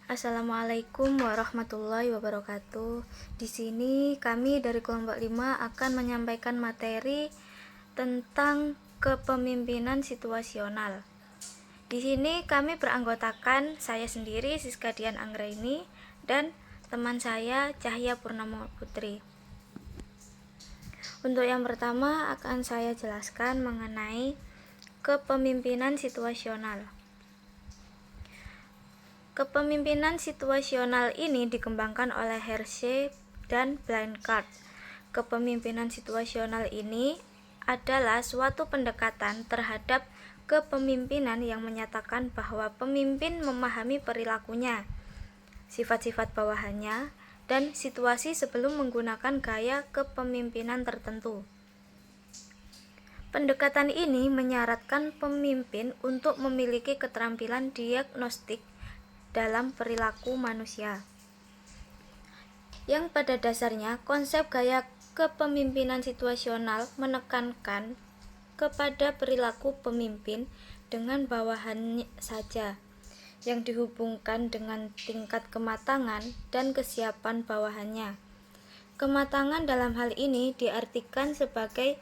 Assalamualaikum warahmatullahi wabarakatuh. Di sini kami dari kelompok 5 akan menyampaikan materi tentang kepemimpinan situasional. Di sini kami beranggotakan saya sendiri Siska Dian Anggraini dan teman saya Cahya Purnama Putri. Untuk yang pertama akan saya jelaskan mengenai kepemimpinan situasional. Kepemimpinan situasional ini dikembangkan oleh Hersey dan Blanchard. Kepemimpinan situasional ini adalah suatu pendekatan terhadap kepemimpinan yang menyatakan bahwa pemimpin memahami perilakunya, sifat-sifat bawahannya, dan situasi sebelum menggunakan gaya kepemimpinan tertentu. Pendekatan ini menyaratkan pemimpin untuk memiliki keterampilan diagnostik dalam perilaku manusia, yang pada dasarnya konsep gaya kepemimpinan situasional menekankan kepada perilaku pemimpin dengan bawahan saja, yang dihubungkan dengan tingkat kematangan dan kesiapan bawahannya. Kematangan dalam hal ini diartikan sebagai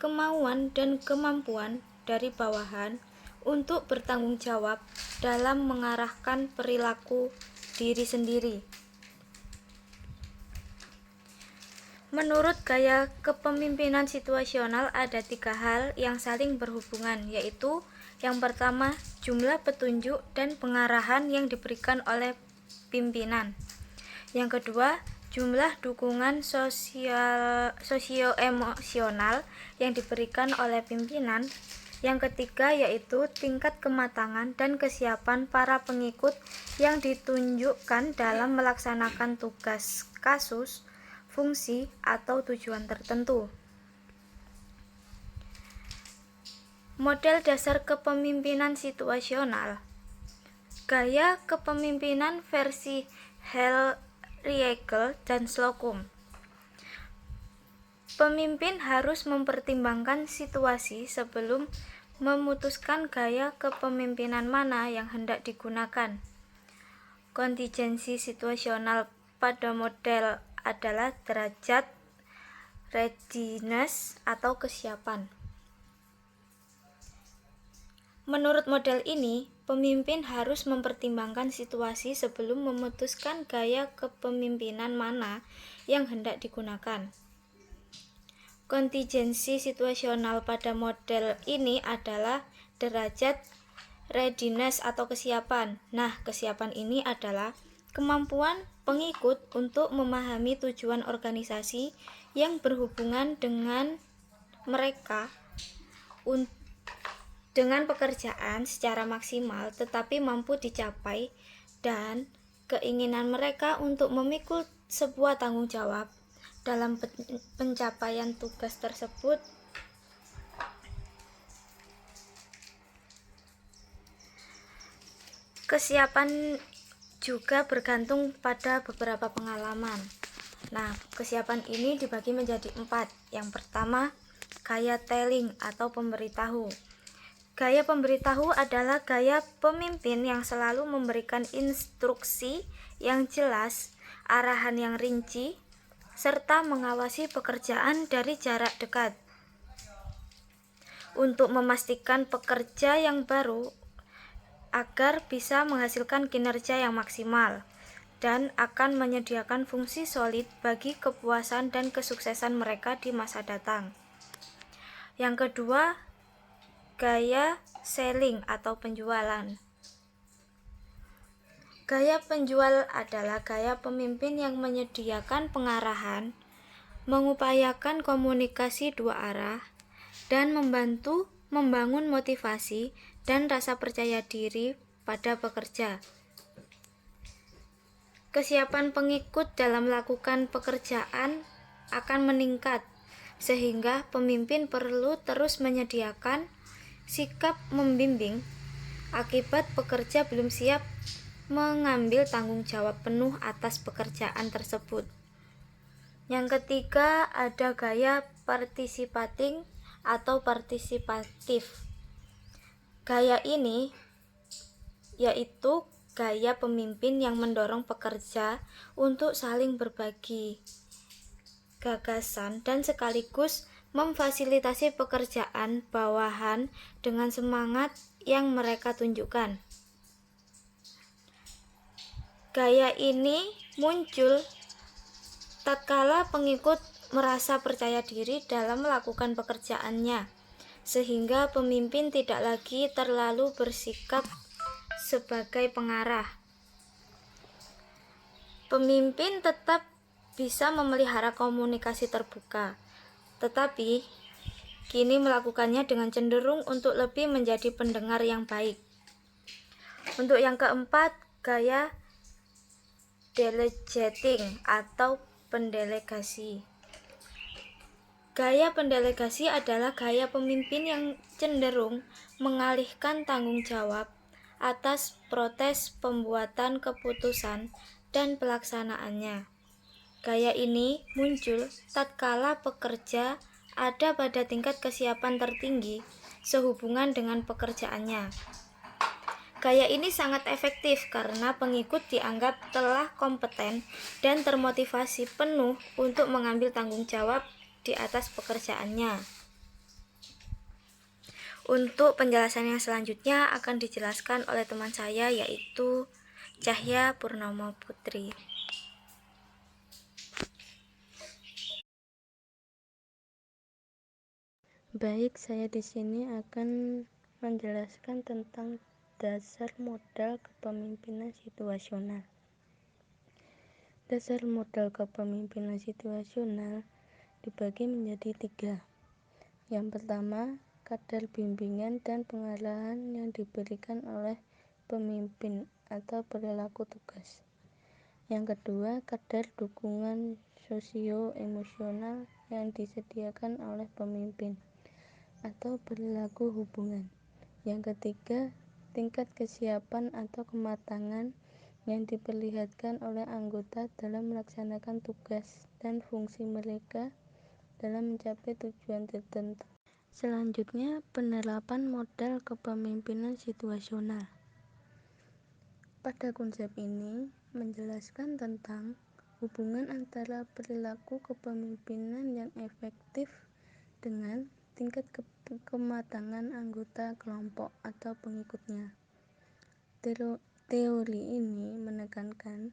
kemauan dan kemampuan dari bawahan untuk bertanggung jawab dalam mengarahkan perilaku diri sendiri. Menurut gaya kepemimpinan situasional ada 3 hal yang saling berhubungan, yaitu yang pertama, jumlah petunjuk dan pengarahan yang diberikan oleh pimpinan. Yang kedua, jumlah dukungan sosio-emosional yang diberikan oleh pimpinan. Yang ketiga yaitu tingkat kematangan dan kesiapan para pengikut yang ditunjukkan dalam melaksanakan tugas, kasus, fungsi, atau tujuan tertentu. Model dasar kepemimpinan situasional. Gaya kepemimpinan versi Riegel dan Slocum. Pemimpin harus mempertimbangkan situasi sebelum memutuskan gaya kepemimpinan mana yang hendak digunakan. Kontingensi situasional pada model adalah derajat readiness atau kesiapan. Menurut model ini, pemimpin harus mempertimbangkan situasi sebelum memutuskan gaya kepemimpinan mana yang hendak digunakan. Kontingensi situasional pada model ini adalah derajat readiness atau kesiapan. Nah, kesiapan ini adalah kemampuan pengikut untuk memahami tujuan organisasi yang berhubungan dengan mereka dengan pekerjaan secara maksimal tetapi mampu dicapai, dan keinginan mereka untuk memikul sebuah tanggung jawab dalam pencapaian tugas tersebut. Kesiapan juga bergantung pada beberapa pengalaman. Nah, kesiapan ini dibagi menjadi 4. Yang pertama, gaya telling atau pemberitahu. Gaya pemberitahu adalah gaya pemimpin yang selalu memberikan instruksi yang jelas, arahan yang rinci, serta mengawasi pekerjaan dari jarak dekat. Untuk memastikan pekerja yang baru agar bisa menghasilkan kinerja yang maksimal dan akan menyediakan fungsi solid bagi kepuasan dan kesuksesan mereka di masa datang. Yang kedua, gaya selling atau penjualan. Gaya penjual adalah gaya pemimpin yang menyediakan pengarahan, mengupayakan komunikasi 2 arah, dan membantu membangun motivasi dan rasa percaya diri pada pekerja. Kesiapan pengikut dalam melakukan pekerjaan akan meningkat, sehingga pemimpin perlu terus menyediakan sikap membimbing akibat pekerja belum siap mengambil tanggung jawab penuh atas pekerjaan tersebut. Yang ketiga ada gaya participating atau partisipatif. Gaya ini yaitu gaya pemimpin yang mendorong pekerja untuk saling berbagi gagasan dan sekaligus memfasilitasi pekerjaan bawahan dengan semangat yang mereka tunjukkan. Gaya ini muncul tatkala pengikut merasa percaya diri dalam melakukan pekerjaannya, sehingga pemimpin tidak lagi terlalu bersikap sebagai pengarah. Pemimpin tetap bisa memelihara komunikasi terbuka, tetapi kini melakukannya dengan cenderung untuk lebih menjadi pendengar yang baik. Untuk yang keempat, gaya delegating atau pendelegasi. Gaya pendelegasi adalah gaya pemimpin yang cenderung mengalihkan tanggung jawab atas proses pembuatan keputusan dan pelaksanaannya. Gaya ini muncul tatkala pekerja ada pada tingkat kesiapan tertinggi sehubungan dengan pekerjaannya. Gaya ini sangat efektif karena pengikut dianggap telah kompeten dan termotivasi penuh untuk mengambil tanggung jawab di atas pekerjaannya. Untuk penjelasan yang selanjutnya akan dijelaskan oleh teman saya, yaitu Cahya Purnama Putri. Baik, saya di sini akan menjelaskan tentang dasar modal kepemimpinan situasional. Dasar modal kepemimpinan situasional dibagi menjadi 3. Yang pertama, kadar bimbingan dan pengarahan yang diberikan oleh pemimpin atau perilaku tugas. Yang kedua, kadar dukungan sosio-emosional yang disediakan oleh pemimpin atau perilaku hubungan. Yang ketiga, tingkat kesiapan atau kematangan yang diperlihatkan oleh anggota dalam melaksanakan tugas dan fungsi mereka dalam mencapai tujuan tertentu. Selanjutnya, penerapan modal kepemimpinan situasional. Pada konsep ini menjelaskan tentang hubungan antara perilaku kepemimpinan yang efektif dengan tingkat kematangan anggota kelompok atau pengikutnya. Teori ini menekankan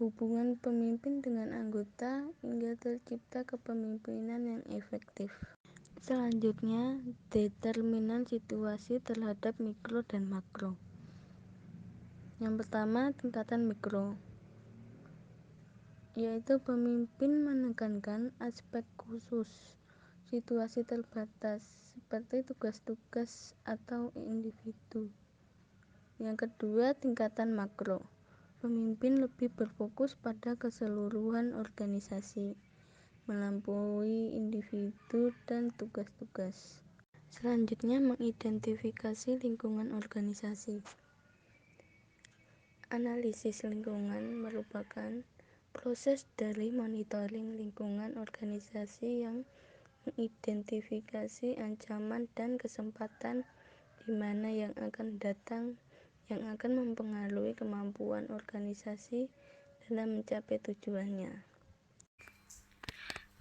hubungan pemimpin dengan anggota hingga tercipta kepemimpinan yang efektif. Selanjutnya, determinan situasi terhadap mikro dan makro. Yang pertama, tingkatan mikro, yaitu pemimpin menekankan aspek khusus situasi terbatas seperti tugas-tugas atau individu. Yang kedua, tingkatan makro, pemimpin lebih berfokus pada keseluruhan organisasi, melampaui individu dan tugas-tugas. Selanjutnya, mengidentifikasi lingkungan organisasi. Analisis lingkungan merupakan proses dari monitoring lingkungan organisasi yang mengidentifikasi ancaman dan kesempatan di mana yang akan datang yang akan mempengaruhi kemampuan organisasi dalam mencapai tujuannya.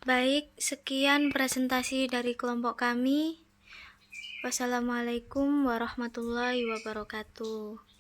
Baik, sekian presentasi dari kelompok kami. Wassalamualaikum warahmatullahi wabarakatuh.